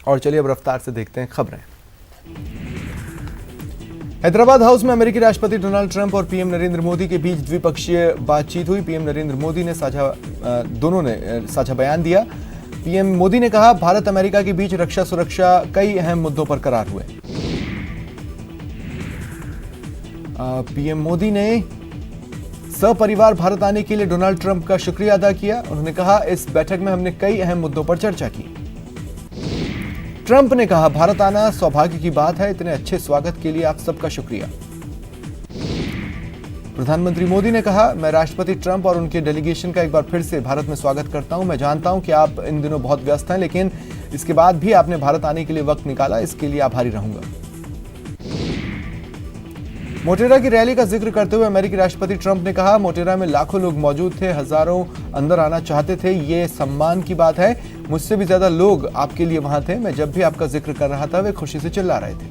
और चलिए अब रफ्तार से देखते हैं खबरें। हैदराबाद हाउस में अमेरिकी राष्ट्रपति डोनाल्ड ट्रंप और पीएम नरेंद्र मोदी के बीच द्विपक्षीय बातचीत हुई। पीएम नरेंद्र मोदी ने दोनों ने साझा बयान दिया। पीएम मोदी ने कहा, भारत अमेरिका के बीच रक्षा सुरक्षा कई अहम मुद्दों पर करार हुए। पीएम मोदी ने सपरिवार भारत आने के लिए डोनाल्ड ट्रंप का शुक्रिया अदा किया। उन्होंने कहा, इस बैठक में हमने कई अहम मुद्दों पर चर्चा की। ट्रंप ने कहा, भारत आना सौभाग्य की बात है, इतने अच्छे स्वागत के लिए आप सबका शुक्रिया। प्रधानमंत्री मोदी ने कहा, मैं राष्ट्रपति ट्रंप और उनके डेलीगेशन का एक बार फिर से भारत में स्वागत करता हूं। मैं जानता हूं कि आप इन दिनों बहुत व्यस्त हैं, लेकिन इसके बाद भी आपने भारत आने के लिए वक्त निकाला, इसके लिए आभारी रहूंगा। मोटेरा की रैली का जिक्र करते हुए अमेरिकी राष्ट्रपति ट्रंप ने कहा, मोटेरा में लाखों लोग मौजूद थे, हजारों अंदर आना चाहते थे, ये सम्मान की बात है। मुझसे भी ज्यादा लोग आपके लिए वहां थे। मैं जब भी आपका जिक्र कर रहा था वे खुशी से चिल्ला रहे थे।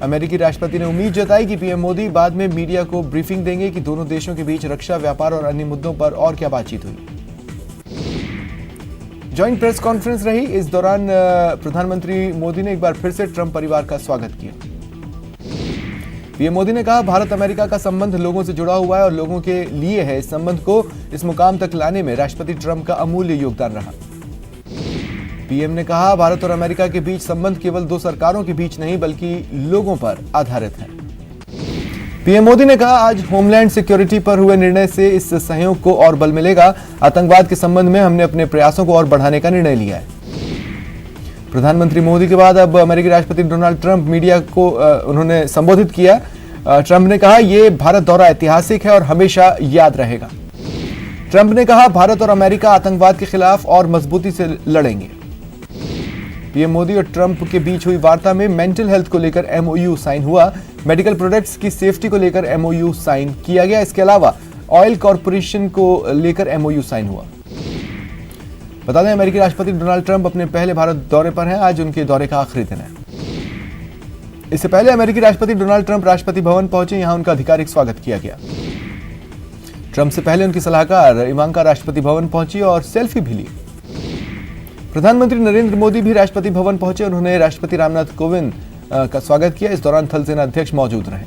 अमेरिकी राष्ट्रपति ने उम्मीद जताई कि पीएम मोदी बाद में मीडिया को ब्रीफिंग देंगे कि दोनों देशों के बीच रक्षा, व्यापार और अन्य मुद्दों पर और क्या बातचीत हुई। जॉइंट प्रेस कॉन्फ्रेंस रही। इस दौरान प्रधानमंत्री मोदी ने एक बार फिर से ट्रंप परिवार का स्वागत किया। पीएम मोदी ने कहा, भारत अमेरिका का संबंध लोगों से जुड़ा हुआ है और लोगों के लिए है। इस संबंध को इस मुकाम तक लाने में राष्ट्रपति ट्रंप का अमूल्य योगदान रहा। पीएम ने कहा, भारत और अमेरिका के बीच संबंध केवल दो सरकारों के बीच नहीं बल्कि लोगों पर आधारित है। पीएम मोदी ने कहा, आज होमलैंड सिक्योरिटी पर हुए निर्णय से इस सहयोग को और बल मिलेगा। आतंकवाद के संबंध में हमने अपने प्रयासों को और बढ़ाने का निर्णय लिया है। प्रधानमंत्री मोदी के बाद अब अमेरिकी राष्ट्रपति डोनाल्ड ट्रंप मीडिया को उन्होंने संबोधित किया। ट्रंप ने कहा, यह भारत दौरा ऐतिहासिक है और हमेशा याद रहेगा। ट्रंप ने कहा, भारत और अमेरिका आतंकवाद के खिलाफ और मजबूती से लड़ेंगे। पीएम मोदी और ट्रंप के बीच हुई वार्ता में मेंटल हेल्थ को लेकर एमओयू साइन हुआ। मेडिकल प्रोडक्ट्स की सेफ्टी को लेकर एमओयू साइन किया गया। इसके अलावा ऑयल कॉर्पोरेशन को लेकर एमओयू साइन हुआ। बता दें, अमेरिकी राष्ट्रपति डोनाल्ड ट्रंप अपने पहले भारत दौरे पर हैं। आज उनके दौरे का आखिरी दिन है। इससे पहले अमेरिकी राष्ट्रपति डोनाल्ड ट्रंप राष्ट्रपति भवन पहुंचे। यहां उनका आधिकारिक स्वागत किया गया। ट्रंप से पहले उनकी सलाहकार इवांका राष्ट्रपति भवन पहुंची और सेल्फी भी ली। प्रधानमंत्री नरेंद्र मोदी भी राष्ट्रपति भवन पहुंचे। उन्होंने राष्ट्रपति रामनाथ कोविंद का स्वागत किया। इस दौरान थल सेना अध्यक्ष मौजूद रहे।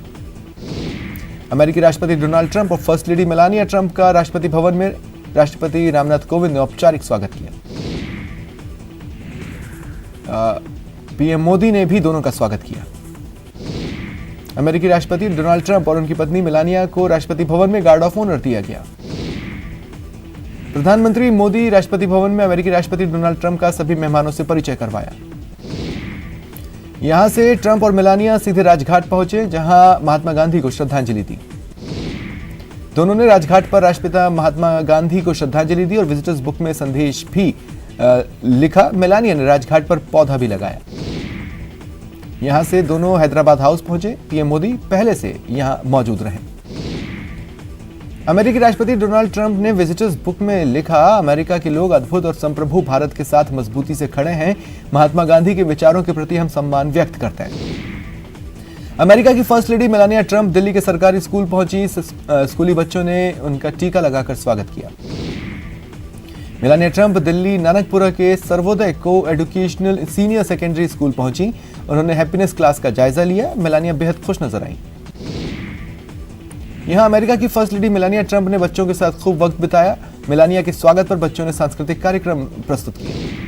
अमेरिकी राष्ट्रपति डोनाल्ड ट्रंप और फर्स्ट लेडी मेलानिया ट्रंप का राष्ट्रपति भवन में राष्ट्रपति रामनाथ कोविंद ने औपचारिक स्वागत किया। पीएम मोदी ने भी दोनों का स्वागत किया। अमेरिकी राष्ट्रपति डोनाल्ड ट्रंप और उनकी पत्नी मेलानिया को राष्ट्रपति भवन में गार्ड ऑफ ऑनर दिया गया। प्रधानमंत्री मोदी राष्ट्रपति भवन में अमेरिकी राष्ट्रपति डोनाल्ड ट्रंप का सभी मेहमानों से परिचय करवाया। यहां से ट्रंप और मेलानिया सीधे राजघाट पहुंचे, जहां महात्मा गांधी को श्रद्धांजलि दी। दोनों ने राजघाट पर राष्ट्रपिता महात्मा गांधी को श्रद्धांजलि दी और विजिटर्स बुक में संदेश भी लिखा। मेलानिया ने राजघाट पर पौधा भी लगाया। यहां से दोनों हैदराबाद हाउस पहुंचे। पीएम मोदी पहले से यहां मौजूद रहे। अमेरिकी राष्ट्रपति डोनाल्ड ट्रंप ने विजिटर्स बुक में लिखा, अमेरिका के लोग अद्भुत और संप्रभु भारत के साथ मजबूती से खड़े हैं। महात्मा गांधी के विचारों के प्रति हम सम्मान व्यक्त करते हैं। अमेरिका की first lady Melania Trump Delhi के सरकारी स्कूल पहुंची। स्कूली बच्चों ने उनका टीका लगाकर स्वागत किया। मेलानिया ट्रंप दिल्ली नानकपुरा के सर्वोदय को एजुकेशनल सीनियर सेकेंडरी स्कूल पहुंची। उन्होंने हैप्पीनेस क्लास का जायजा लिया। मेलानिया बेहद खुश नजर आई। यहां अमेरिका की फर्स्ट लेडी मेलानिया ट्रंप ने बच्चों के साथ खूब वक्त बिताया। मेलानिया के स्वागत पर बच्चों ने सांस्कृतिक कार्यक्रम प्रस्तुत किए।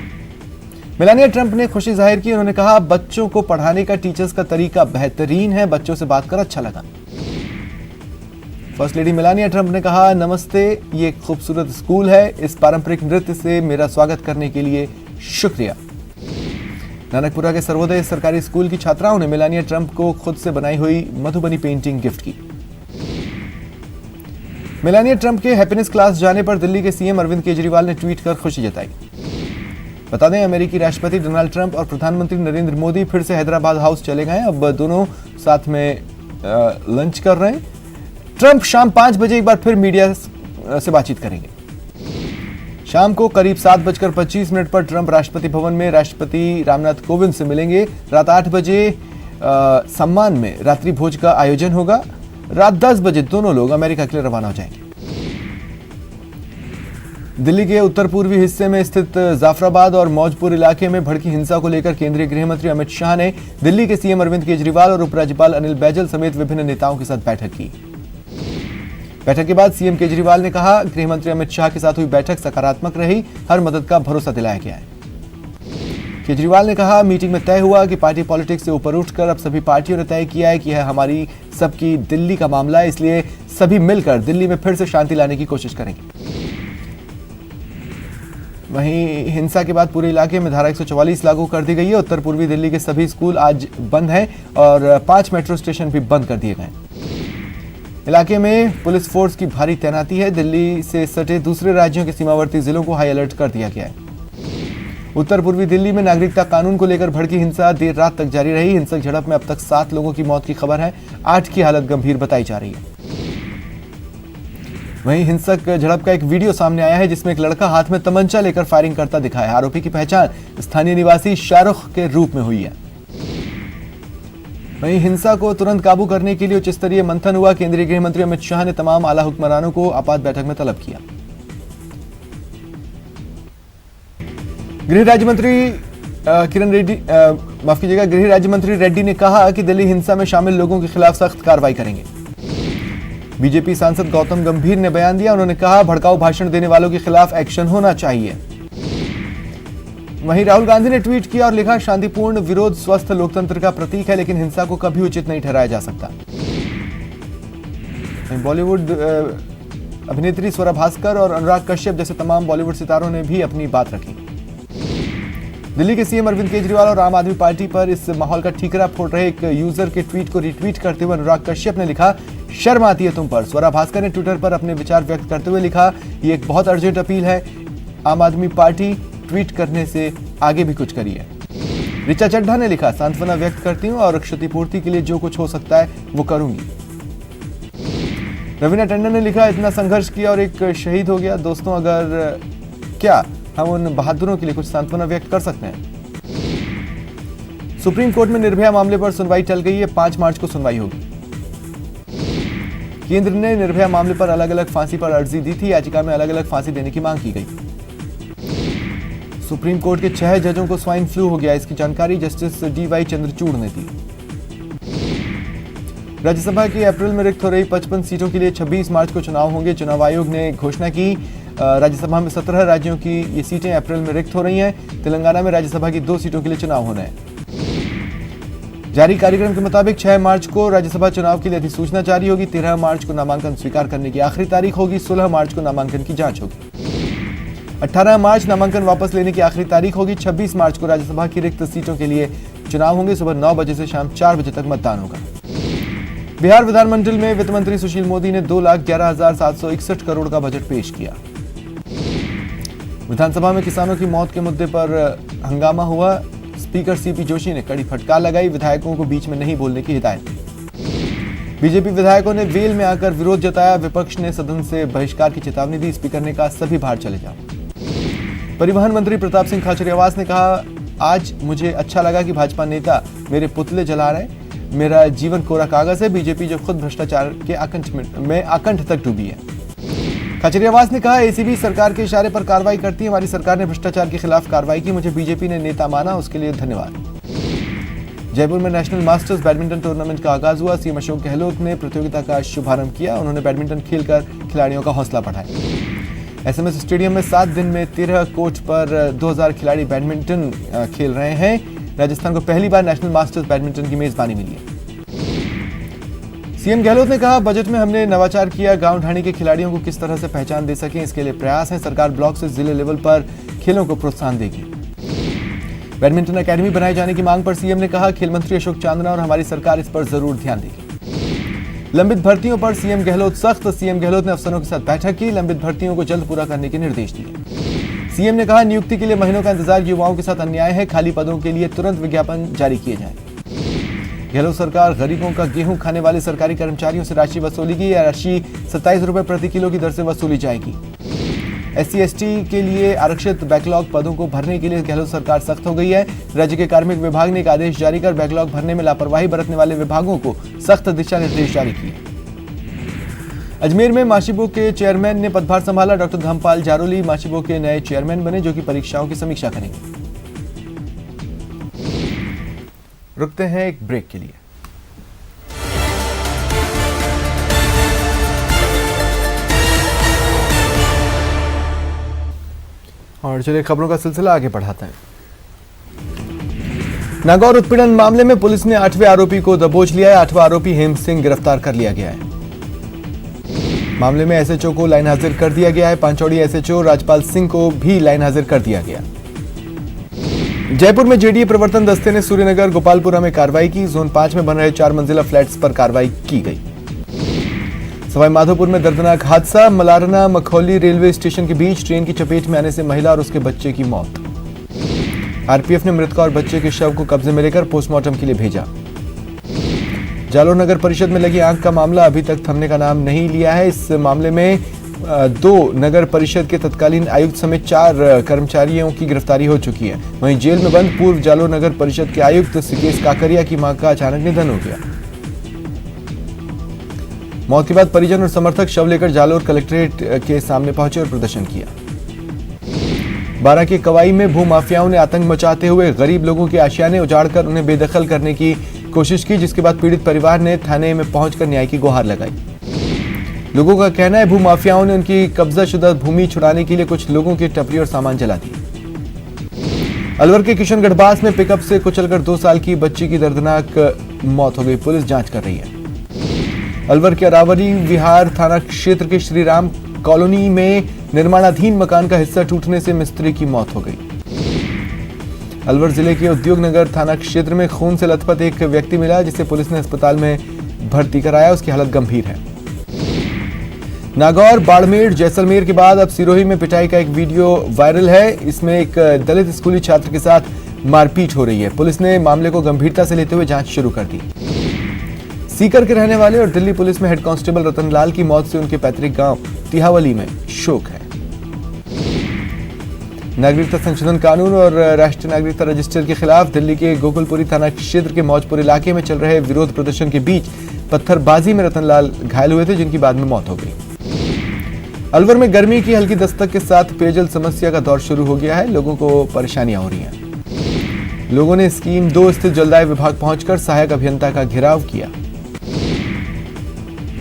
मेलानिया ट्रंप ने खुशी जाहिर की। उन्होंने कहा, बच्चों को पढ़ाने का टीचर्स का तरीका बेहतरीन है। बच्चों से बात कर अच्छा लगा। फर्स्ट लेडी मेलानिया ट्रंप ने कहा, नमस्ते, ये एक खूबसूरत स्कूल है। इस पारंपरिक नृत्य से मेरा स्वागत करने के लिए शुक्रिया। नानकपुरा के सर्वोदय सरकारी स्कूल की छात्राओं ने मेलानिया ट्रंप को खुद से बनाई हुई मधुबनी पेंटिंग गिफ्ट की। मेलानिया ट्रंप के हैप्पीनेस क्लास जाने पर दिल्ली के सीएम अरविंद केजरीवाल ने ट्वीट कर खुशी जताई। बता दें, अमेरिकी राष्ट्रपति डोनाल्ड ट्रंप और प्रधानमंत्री नरेंद्र मोदी फिर से हैदराबाद हाउस चले गए। अब दोनों साथ में लंच कर रहे हैं। ट्रंप शाम 5 बजे एक बार फिर मीडिया से बातचीत करेंगे। शाम को करीब 7:25 पर ट्रंप राष्ट्रपति भवन में राष्ट्रपति रामनाथ कोविंद से मिलेंगे। रात 8 बजे सम्मान में रात्रि भोज का आयोजन होगा। रात 10 बजे दोनों लोग अमेरिका के लिए रवाना हो जाएंगे। दिल्ली के उत्तर पूर्वी हिस्से में स्थित जाफराबाद और मौजपुर इलाके में भड़की हिंसा को लेकर केंद्रीय गृह मंत्री अमित शाह ने दिल्ली के सीएम अरविंद केजरीवाल और उपराज्यपाल अनिल बैजल समेत विभिन्न नेताओं के साथ बैठक की। बैठक के बाद सीएम केजरीवाल ने कहा, गृह मंत्री अमित शाह के साथ हुई बैठक सकारात्मक रही, हर मदद का भरोसा दिलाया गया है। केजरीवाल ने कहा, मीटिंग में तय हुआ कि पार्टी पॉलिटिक्स से ऊपर उठकर अब सभी पार्टियों ने तय किया है कि यह हमारी सबकी दिल्ली का मामला है, इसलिए सभी मिलकर दिल्ली में फिर से शांति लाने की कोशिश करेंगे। वहीं हिंसा के बाद पूरे इलाके में धारा 144 लागू कर दी गई है। उत्तर पूर्वी दिल्ली के सभी स्कूल आज बंद हैं और 5 मेट्रो स्टेशन भी बंद कर दिए गए। इलाके में पुलिस फोर्स की भारी तैनाती है। दिल्ली से सटे दूसरे राज्यों के सीमावर्ती जिलों को हाई अलर्ट कर दिया गया है। उत्तर पूर्वी दिल्ली में नागरिकता कानून को लेकर भड़की हिंसा देर रात तक जारी रही। हिंसक झड़प में अब तक 7 लोगों की मौत की खबर है, 8 की हालत गंभीर बताई जा रही है। वहीं हिंसक झड़प का एक वीडियो सामने आया है जिसमें एक लड़का हाथ में तमंचा लेकर फायरिंग करता दिखा है। आरोपी की पहचान स्थानीय निवासी शाहरुख के रूप में हुई है। वहीं हिंसा को तुरंत काबू करने के लिए उच्च स्तरीय मंथन हुआ। केंद्रीय गृह मंत्री अमित शाह ने तमाम आला हुक्मरानों को आपात बैठक में तलब किया। गृह राज्य मंत्री गृह राज्य मंत्री रेड्डी ने कहा कि दिल्ली हिंसा में शामिल लोगों के खिलाफ सख्त कार्रवाई करेंगे। बीजेपी सांसद गौतम गंभीर ने बयान दिया। उन्होंने कहा, भड़काऊ भाषण देने वालों के खिलाफ एक्शन होना चाहिए। वहीं राहुल गांधी ने ट्वीट किया और लिखा, शांतिपूर्ण विरोध स्वस्थ लोकतंत्र का प्रतीक है, लेकिन हिंसा को कभी उचित नहीं ठहराया जा सकता। बॉलीवुड अभिनेत्री स्वरा भास्कर और अनुराग कश्यप जैसे तमाम बॉलीवुड सितारों ने भी अपनी बात रखी। दिल्ली के सीएम अरविंद केजरीवाल और आम आदमी पार्टी पर इस माहौल का ठीकरा फोड़ रहे एक यूजर के ट्वीट को रिट्वीट करते हुए अनुराग कश्यप ने लिखा, शर्म आती है तुम पर। स्वरा भास्कर ने ट्विटर पर अपने विचार व्यक्त करते हुए लिखा, ये एक बहुत अर्जेंट अपील है, आम आदमी पार्टी ट्वीट करने से आगे भी कुछ करिए। ऋचा चड्ढा ने लिखा, सांत्वना व्यक्त करती हूँ और क्षतिपूर्ति के लिए जो कुछ हो सकता है वो करूंगी। रवीना टंडन ने लिखा, इतना संघर्ष किया और एक शहीद हो गया। दोस्तों, अगर क्या हम उन बहादुरों के लिए कुछ सांत्वना व्यक्त कर सकते हैं? सुप्रीम कोर्ट में निर्भया मामले पर सुनवाई टल गई है। 5 मार्च को सुनवाई होगी। केंद्र ने निर्भया मामले पर अलग अलग फांसी पर अर्जी दी थी। याचिका में अलग अलग फांसी देने की मांग की गई। सुप्रीम कोर्ट के 6 जजों को स्वाइन फ्लू हो गया। इसकी जानकारी जस्टिस DY चंद्रचूड़ ने दी। राज्यसभा की अप्रैल में रिक्त हो रही 55 सीटों के लिए 26 मार्च को चुनाव होंगे। चुनाव आयोग ने घोषणा की, राज्यसभा में 17 राज्यों की ये सीटें अप्रैल में रिक्त हो रही हैं। तेलंगाना में राज्यसभा की 2 सीटों के लिए चुनाव होना है। जारी कार्यक्रम के मुताबिक 6 मार्च को राज्यसभा चुनाव के लिए अधिसूचना जारी होगी। 13 मार्च को नामांकन स्वीकार करने की आखिरी तारीख होगी। 16 मार्च को नामांकन की जांच होगी। 18 मार्च नामांकन वापस लेने की आखिरी तारीख होगी। 26 मार्च को राज्यसभा की रिक्त सीटों के लिए चुनाव होंगे। सुबह 9 बजे से शाम 4 बजे तक मतदान होगा। बिहार विधानमंडल में वित्त मंत्री सुशील मोदी ने 2,11,761 करोड़ का बजट पेश किया। विधानसभा में किसानों की मौत के मुद्दे पर हंगामा हुआ। स्पीकर CP जोशी ने कड़ी फटकार लगाई। विधायकों को बीच में नहीं बोलने की हिदायत दी। बीजेपी विधायकों ने वेल में आकर विरोध जताया। विपक्ष ने सदन से बहिष्कार की चेतावनी दी। स्पीकर ने कहा, सभी बाहर चले जाओ। परिवहन मंत्री प्रताप सिंह खाचरियावास ने कहा, आज मुझे अच्छा लगा कि भाजपा नेता मेरे पुतले जला रहे। मेरा जीवन कोरा कागज है। बीजेपी जो खुद भ्रष्टाचार के आकंठ तक डूबी है। खाचरियावास ने कहा, ACB सरकार के इशारे पर कार्रवाई करती है। हमारी सरकार ने भ्रष्टाचार के खिलाफ कार्रवाई की। मुझे बीजेपी ने नेता माना, उसके लिए धन्यवाद। जयपुर में नेशनल मास्टर्स बैडमिंटन टूर्नामेंट का आगाज हुआ। CM अशोक गहलोत ने प्रतियोगिता का शुभारंभ किया। उन्होंने बैडमिंटन खेलकर खिलाड़ियों का हौसला बढ़ाया। SMS स्टेडियम में 7 दिन में 13 कोर्ट पर 2000 खिलाड़ी बैडमिंटन खेल रहे हैं। राजस्थान को पहली बार नेशनल मास्टर्स बैडमिंटन की मेजबानी मिली है। CM गहलोत ने कहा, बजट में हमने नवाचार किया। गांव ढाणी के खिलाड़ियों को किस तरह से पहचान दे सकें, इसके लिए प्रयास है। सरकार ब्लॉक से जिले लेवल पर खेलों को प्रोत्साहन देगी। बैडमिंटन अकेडमी बनाए जाने की मांग पर CM ने कहा, खेल मंत्री अशोक चांदना और हमारी सरकार इस पर जरूर ध्यान देगी। लंबित भर्तियों पर CM गहलोत सख्त। CM गहलोत ने अफसरों के साथ बैठक की। लंबित भर्तियों को जल्द पूरा करने के निर्देश दिए। CM ने कहा, नियुक्ति के लिए महीनों का इंतजार युवाओं के साथ अन्याय है। खाली पदों के लिए तुरंत विज्ञापन जारी किए जाएं। गहलोत सरकार गरीबों का गेहूं खाने वाले सरकारी कर्मचारियों से राशि वसूलेगी। यह राशि 27 रुपए प्रति किलो की दर से वसूली जाएगी। SC/ST के लिए आरक्षित बैकलॉग पदों को भरने के लिए गहलोत सरकार सख्त हो गई है। राज्य के कार्मिक विभाग ने एक आदेश जारी कर बैकलॉग भरने में लापरवाही बरतने वाले विभागों को सख्त दिशा निर्देश जारी किए। अजमेर में माशिबो के चेयरमैन ने पदभार संभाला। डॉक्टर धमपाल जारोली माशिबो के नए चेयरमैन बने, जो कि परीक्षाओं की समीक्षा करेंगे। रुकते हैं एक ब्रेक के लिए। और चलिए खबरों का सिलसिला आगे बढ़ाते हैं। नागौर उत्पीड़न मामले में पुलिस ने 8वें आरोपी को दबोच लिया है। 8वां आरोपी हेम सिंह गिरफ्तार कर लिया गया है। मामले में एसएचओ को लाइन हाजिर कर दिया गया है। पांचौड़ी एसएचओ राजपाल सिंह को भी लाइन हाजिर कर दिया गया। जयपुर में जेडीए प्रवर्तन दस्ते ने सूर्यनगर गोपालपुरा में कार्रवाई की। जोन 5 में बन रहे 4 मंजिला फ्लैट्स पर कार्रवाई की गई। सवाई माधोपुर में दर्दनाक हादसा। मलारना मखौली रेलवे स्टेशन के बीच ट्रेन की चपेट में आने से महिला और उसके बच्चे की मौत। आरपीएफ ने मृतका और बच्चे के शव को कब्जे में लेकर पोस्टमार्टम के लिए भेजा। जालोर नगर परिषद में लगी आग का मामला अभी तक थमने का नाम नहीं लिया है। इस मामले में 2 नगर परिषद के तत्कालीन आयुक्त समेत 4 कर्मचारियों की गिरफ्तारी हो चुकी है। वहीं जेल में बंद पूर्व जालोर नगर परिषद के आयुक्त सिकेश काकरिया की मां का अचानक निधन हो गया। मौत के बाद परिजन और समर्थक शव लेकर जालोर कलेक्ट्रेट के सामने पहुंचे और प्रदर्शन किया। बारा के कवाई में भूमाफियाओं ने आतंक मचाते हुए गरीब लोगों के आशियाने उजाड़कर उन्हें बेदखल करने की कोशिश की, जिसके बाद पीड़ित परिवार ने थाने में पहुंचकर न्याय की गुहार लगाई। लोगों का कहना है भूमाफियाओं ने उनकी कब्जाशुदा भूमि छुड़ाने के लिए कुछ लोगों की टपरी और सामान जला दिए। अलवर के किशनगढ़बास में पिकअप से कुचलकर 2 साल की बच्ची की दर्दनाक मौत हो गई। पुलिस जांच कर रही है। अलवर के अरावली विहार थाना क्षेत्र के श्रीराम कॉलोनी में निर्माणाधीन मकान का हिस्सा टूटने से मिस्त्री की मौत हो गई। अलवर जिले के उद्योगनगर थाना क्षेत्र में खून से लथपथ एक व्यक्ति मिला, जिसे पुलिस ने अस्पताल में भर्ती कराया। उसकी हालत गंभीर है। नागौर, बाड़मेर, जैसलमेर के बाद अब सिरोही में पिटाई का एक वीडियो वायरल है। इसमें एक दलित स्कूली छात्र के साथ मारपीट हो रही है। पुलिस ने मामले को गंभीरता से लेते हुए जांच शुरू कर दी। सीकर के रहने वाले और दिल्ली पुलिस में हेड कांस्टेबल रतनलाल की मौत से उनके पैतृक गांव तिहावली में शोक है। नागरिकता संशोधन कानून और राष्ट्रीय नागरिकता रजिस्टर के खिलाफ दिल्ली के गोकुलपुरी थाना क्षेत्र के मौजपुर इलाके में चल रहे विरोध प्रदर्शन के बीच पत्थरबाजी में रतनलाल घायल हुए थे, जिनकी बाद में मौत हो गई। अलवर में गर्मी की हल्की दस्तक के साथ पेयजल समस्या का दौर शुरू हो गया है। लोगों को परेशानियां हो रही हैं। लोगों ने स्कीम 2 स्थित जलदाय विभाग पहुंचकर सहायक अभियंता का घेराव किया।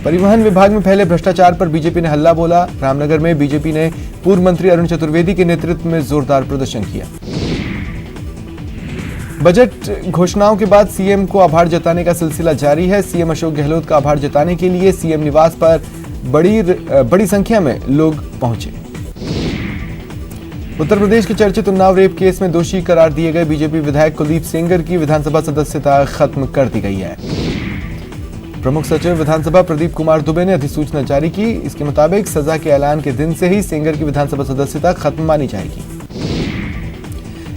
परिवहन विभाग में फैले भ्रष्टाचार पर बीजेपी ने हल्ला बोला। रामनगर में बीजेपी ने पूर्व मंत्री अरुण चतुर्वेदी के नेतृत्व में जोरदार प्रदर्शन किया। बजट घोषणाओं के बाद सीएम को आभार जताने का सिलसिला जारी है। सीएम अशोक गहलोत का आभार जताने के लिए सीएम निवास पर बड़ी संख्या में लोग पहुंचे। उत्तर प्रदेश के चर्चित उन्नाव रेप केस में दोषी करार दिए गए बीजेपी विधायक कुलदीप सेंगर की विधानसभा सदस्यता खत्म कर दी गई है। प्रमुख सचिव विधानसभा प्रदीप कुमार दुबे ने अधिसूचना जारी की। इसके मुताबिक सजा के ऐलान के दिन से ही सेंगर की विधानसभा सदस्यता खत्म मानी जाएगी।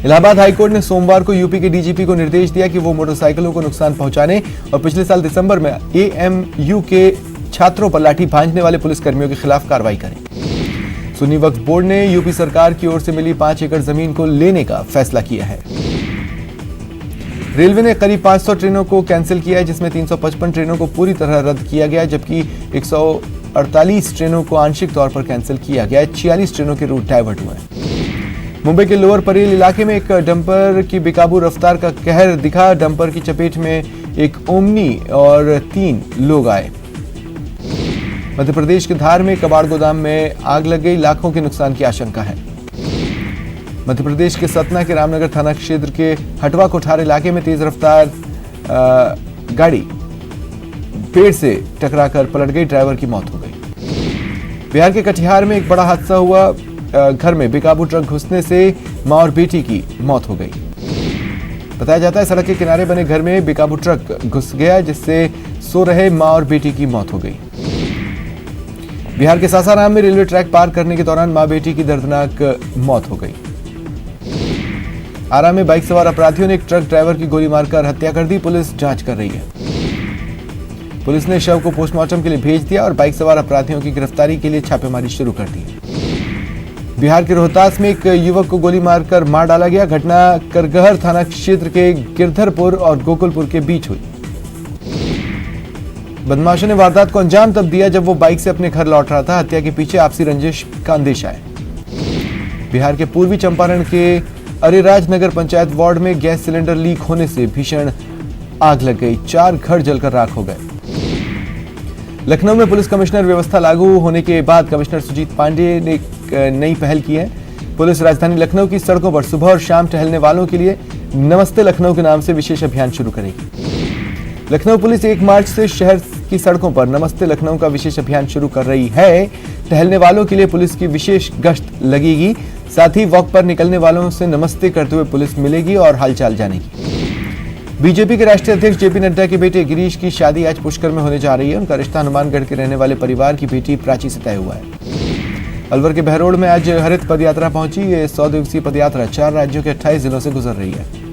इलाहाबाद हाईकोर्ट ने सोमवार को यूपी के डीजीपी को निर्देश दिया कि वो मोटरसाइकिलों को नुकसान पहुंचाने और पिछले साल दिसंबर में एएमयू के छात्रों पर लाठी भांजने वाले पुलिसकर्मियों के खिलाफ कार्रवाई करें। सुन्नी वक्फ बोर्ड ने यूपी सरकार की ओर से मिली 5 एकड़ जमीन को लेने का फैसला किया है। रेलवे ने करीब 500 ट्रेनों को कैंसिल किया है, जिसमें 355 ट्रेनों को पूरी तरह रद्द किया गया, जबकि 148 ट्रेनों को आंशिक तौर पर कैंसिल किया गया है। 46 ट्रेनों के रूट डाइवर्ट हुए हैं। मुंबई के लोअर परेल इलाके में एक डंपर की बेकाबू रफ्तार का कहर दिखा। डंपर की चपेट में एक ओमनी और 3 लोग आए। मध्य प्रदेश के धार में कबाड़ गोदाम में आग लग गई। लाखों के नुकसान की आशंका है। मध्य प्रदेश के सतना के रामनगर थाना क्षेत्र के हटवा कोठार इलाके में तेज रफ्तार गाड़ी पेड़ से टकराकर पलट गई। ड्राइवर की मौत हो गई। बिहार के कटिहार में एक बड़ा हादसा हुआ। घर में बेकाबू ट्रक घुसने से मां और बेटी की मौत हो गई। बताया जाता है सड़क के किनारे बने घर में बेकाबू ट्रक घुस गया, जिससे सो रहे मां और बेटी की मौत हो गई। बिहार के सासाराम में रेलवे ट्रैक पार करने के दौरान मां बेटी की दर्दनाक मौत हो गई। आरा में बाइक सवार अपराधियों ने एक ट्रक ड्राइवर की गोली मारकर हत्या कर दी। पुलिस जांच कर रही है। पुलिस ने शव को पोस्टमार्टम के लिए भेज दिया और बाइक सवार अपराधियों की गिरफ्तारी के लिए छापेमारी शुरू कर दी। बिहार के रोहतास में एक युवक को गोली मारकर मार डाला गया। घटना करगहर थाना क्षेत्र के गिरधरपुर और गोकुलपुर के बीच हुई। बदमाशों ने वारदात को अंजाम तब दिया जब वो बाइक से अपने घर लौट रहा था। हत्या के पीछे आपसी रंजिश का अंदेशा है। बिहार के पूर्वी चंपारण के अरेराज नगर पंचायत वार्ड में गैस सिलेंडर लीक होने से भीषण आग लग गई। 4 घर जलकर राख हो गए। लखनऊ में पुलिस कमिश्नर व्यवस्था लागू होने के बाद कमिश्नर सुजीत पांडे ने एक नई पहल की है। पुलिस राजधानी लखनऊ की सड़कों पर सुबह और शाम टहलने वालों के लिए नमस्ते लखनऊ के नाम से विशेष अभियान शुरू करेगी। लखनऊ पुलिस 1 मार्च से शहर की सड़कों पर नमस्ते लखनऊ का विशेष अभियान शुरू कर रही है। टहलने वालों के लिए पुलिस की विशेष गश्त लगेगी। साथ ही वॉक पर निकलने वालों से नमस्ते करते हुए पुलिस मिलेगी और हालचाल जानेगी। बीजेपी के राष्ट्रीय अध्यक्ष जेपी नड्डा के बेटे गिरीश की शादी आज पुष्कर में होने जा रही है। उनका रिश्ता हनुमानगढ़ के रहने वाले परिवार की बेटी प्राची से तय हुआ है। अलवर के बहरोड में आज हरित पदयात्रा पहुंची। ये 100 दिवसीय पदयात्रा 4 राज्यों के 28 जिलों से गुजर रही है।